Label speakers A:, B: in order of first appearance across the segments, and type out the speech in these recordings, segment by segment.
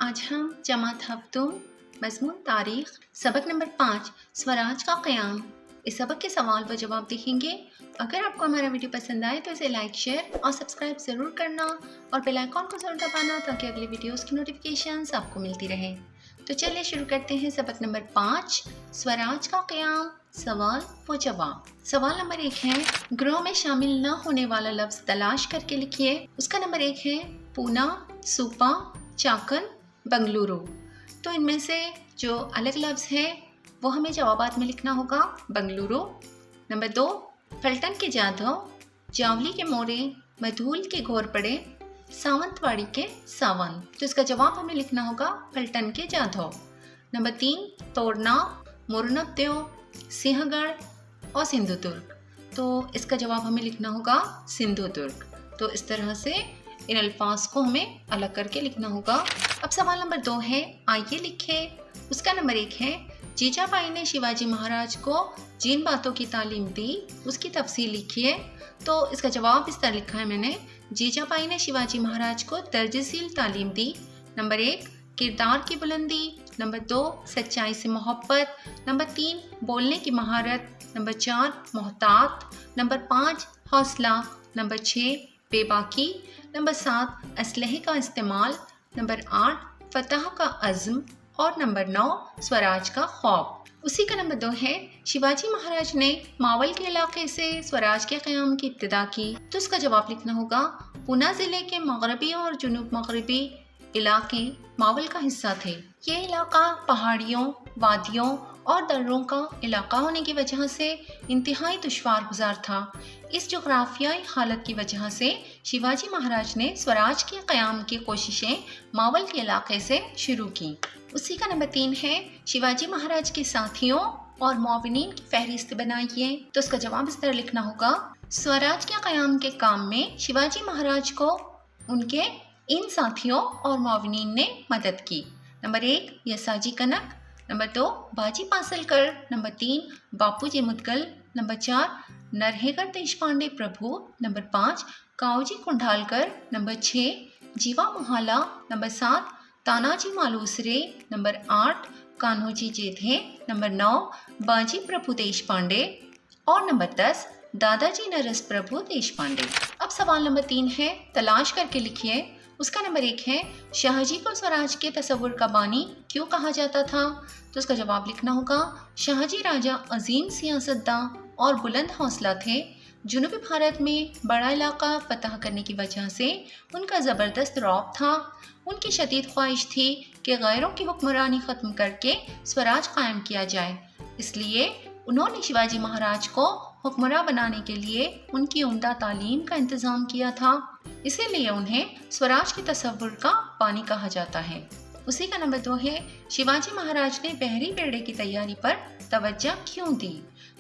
A: आज हम जमात हफ्तुम मज़मून तारीख सबक नंबर 5 स्वराज का क़याम इस सबक के सवाल व जवाब देखेंगे। अगर आपको हमारा वीडियो पसंद आए तो इसे लाइक, शेयर और सब्सक्राइब ज़रूर करना और बेल आइकॉन को ज़रूर दबाना ताकि अगली वीडियोस की नोटिफिकेशंस आपको मिलती रहे। तो चलिए शुरू करते हैं सबक नंबर 5 स्वराज का क़याम सवाल व जवाब। सवाल नंबर 1 है, ग्रोह में शामिल न होने वाला लफ्ज़ तलाश करके लिखिए। उसका नंबर 1 है पूना, सूपा, चाकन, बंगलुरु। तो इनमें से जो अलग लफ्ज़ है वो हमें जवाबात में लिखना होगा बंगलुरु। नंबर 2 फल्टन के जाधव, जावली के मोरे, मधूल के घोर पड़े, सावंतवाड़ी के सावन। तो इसका जवाब हमें लिखना होगा फल्टन के जाधव। नंबर 3 तोड़ना, मुरनत्यो, सिंहगढ़ और सिंधुदुर्ग। तो इसका जवाब हमें लिखना होगा सिंधुदुर्ग। तो इस तरह से इन अल्फाज को हमें अलग करके लिखना होगा। अब सवाल नंबर 2 है, आइए लिखें। उसका नंबर 1 है, जीजाबाई ने शिवाजी महाराज को जिन बातों की तालीम दी उसकी तफसील लिखिए। तो इसका जवाब इस तरह लिखा है मैंने, जीजाबाई ने शिवाजी महाराज को दर्जसील तालीम दी। नंबर 1 किरदार की बुलंदी, नंबर 2 सच्चाई से मोहब्बत, नंबर 3 बोलने की महारत, नंबर 4 मोहतात, नंबर 5 हौसला, नंबर 6 बेबाकी, नंबर 7 असलहे का इस्तेमाल, नंबर 8 फतह का अज़्म और नंबर 9 स्वराज का ख्वाब। उसी का नंबर 2 है, शिवाजी महाराज ने मावल के इलाके से स्वराज के क़याम की इब्तिदा की। तो इसका जवाब लिखना होगा पूना ज़िले के मगरबी और जुनूब मगरबी इलाके मावल का हिस्सा थे। ये इलाका पहाड़ियों, वादियों और दर्रों का इलाका होने की वजह से इंतहाई दुश्वार गुजार था। इस जोग्राफियाई हालत की वजह से शिवाजी महाराज ने स्वराज के क़याम की कोशिशें मावल के इलाके से शुरू की। उसी का नंबर 3 है, शिवाजी महाराज के साथियों और मुआविनीन की फहरिस्त बनाइए। तो इसका जवाब इस तरह लिखना होगा, स्वराज के क़याम के काम में शिवाजी महाराज को उनके इन साथियों और मुआविनीन ने मदद की। नंबर 1 यसाजी कनक, number 2 Baji Pasalkar, number 3 Bapuji Mudgal, number 4 Narhekar Deshpande Prabhu, number 5 Kauji Kundalkar, number 6 Jiva Mahala, number 7 Tanaji Malusare, number 8 Kanhoji Jedhe, number 9 Baji प्रभु देशपांडे और नंबर 10 दादाजी नरस प्रभु देशपांडे। अब सवाल नंबर 3 है, तलाश करके लिखिए। उसका नंबर 1 है, शाहजी को स्वराज के तसव्वुर का बानी क्यों कहा जाता था। तो उसका जवाब लिखना होगा, शाहजी राजा अजीम सियासतदान और बुलंद हौसला थे। जुनूबी भारत में बड़ा इलाका फतह करने की वजह से उनका ज़बरदस्त रौब था। उनकी शदीद ख्वाहिश थी कि गैरों की हुक्मरानी ख़त्म करके स्वराज कायम किया जाए। इसलिए उन्होंने शिवाजी महाराज को हुक्मरान बनाने के लिए उनकी उम्दा तालीम का इंतज़ाम किया था। इसीलिए उन्हें स्वराज के तसव्वुर का बानी कहा जाता है। उसी का नंबर 2 है, शिवाजी महाराज ने बहरी बेड़े की तैयारी पर तवज्जो क्यों दी।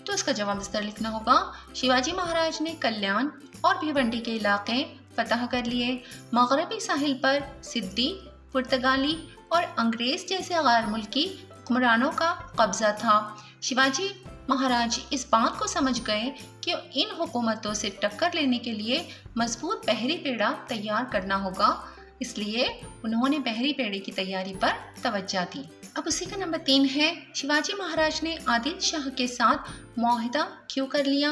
A: तो इसका जवाब इस तरह लिखना होगा, शिवाजी महाराज ने कल्याण और भिवंडी के इलाके फतह कर लिए। मगरबी साहिल पर सिद्दी, पुर्तगाली और अंग्रेज जैसे गैर मुल्की हुक्मरानों का कब्जा था। शिवाजी महाराज इस बात को समझ गए कि इन हुकूमतों से टक्कर लेने के लिए मजबूत बहरी बेड़ा तैयार करना होगा। इसलिए उन्होंने बहरी बेड़े की तैयारी पर तवज्जो दी। अब उसी का नंबर 3 है, शिवाजी महाराज ने आदिल शाह के साथ मुआहिदा क्यों कर लिया।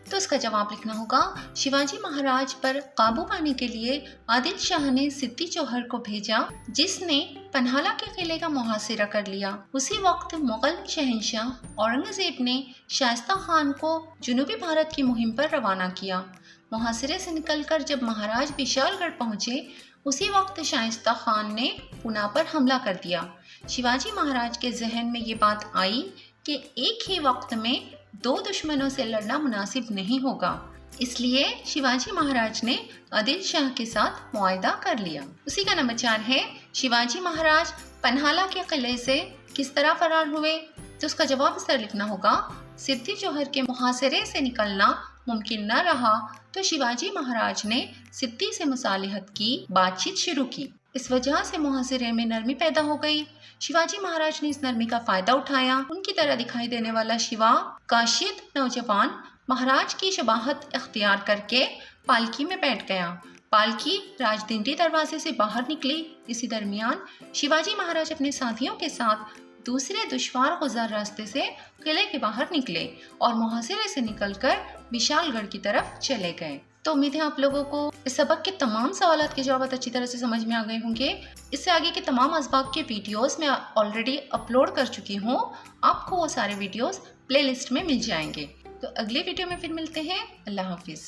A: तो इसका जवाब लिखना होगा, शिवाजी महाराज पर काबू पाने के लिए आदिल शाह ने सिद्दी जौहर को भेजा, जिसने पन्हाला के किले का मुहासिरा कर लिया। उसी वक्त मुगल शहंशाह औरंगजेब ने शाइस्ता खान को जुनूबी भारत की मुहिम पर रवाना किया। मुहासिरे से निकलकर जब महाराज विशालगढ़ पहुंचे, उसी वक्त शाइस्ता खान ने पूना पर हमला कर दिया। शिवाजी महाराज के जहन में ये बात आई कि एक ही वक्त में 2 दुश्मनों से लड़ना मुनासिब नहीं होगा। इसलिए शिवाजी महाराज ने आदिल शाह के साथ मुआहिदा कर लिया। उसी का नंबर 4 है, शिवाजी महाराज पन्हाला के किले से किस तरह फरार हुए। तो उसका जवाब इस तरह लिखना होगा, सिद्दी जौहर के मुहासिरे से निकलना मुमकिन न रहा तो शिवाजी महाराज ने सिद्दी से मुसालिहत की बातचीत शुरू की। इस वजह से मुहासिरे में नरमी पैदा हो गई। शिवाजी महाराज ने इस नरमी का फायदा उठाया। उनकी तरह दिखाई देने वाला शिवा काशिद नौजवान महाराज की शबाहत इख्तियार करके पालकी में बैठ गया। पालकी राजदिंडी दरवाजे से बाहर निकली। इसी दरमियान शिवाजी महाराज अपने साथियों के साथ दूसरे दुश्वार गुजार रास्ते से किले के बाहर निकले और मुहासिरे से निकलकर विशालगढ़ की तरफ चले गए। तो उम्मीद है आप लोगों को इस सबक के तमाम सवालात के जवाब अच्छी तरह से समझ में आ गए होंगे। इससे आगे के तमाम असबाब के वीडियोस मैं ऑलरेडी अपलोड कर चुकी हूँ, आपको वो सारे वीडियोस प्लेलिस्ट में मिल जाएंगे। तो अगले वीडियो में फिर मिलते हैं। अल्लाह हाफिज़।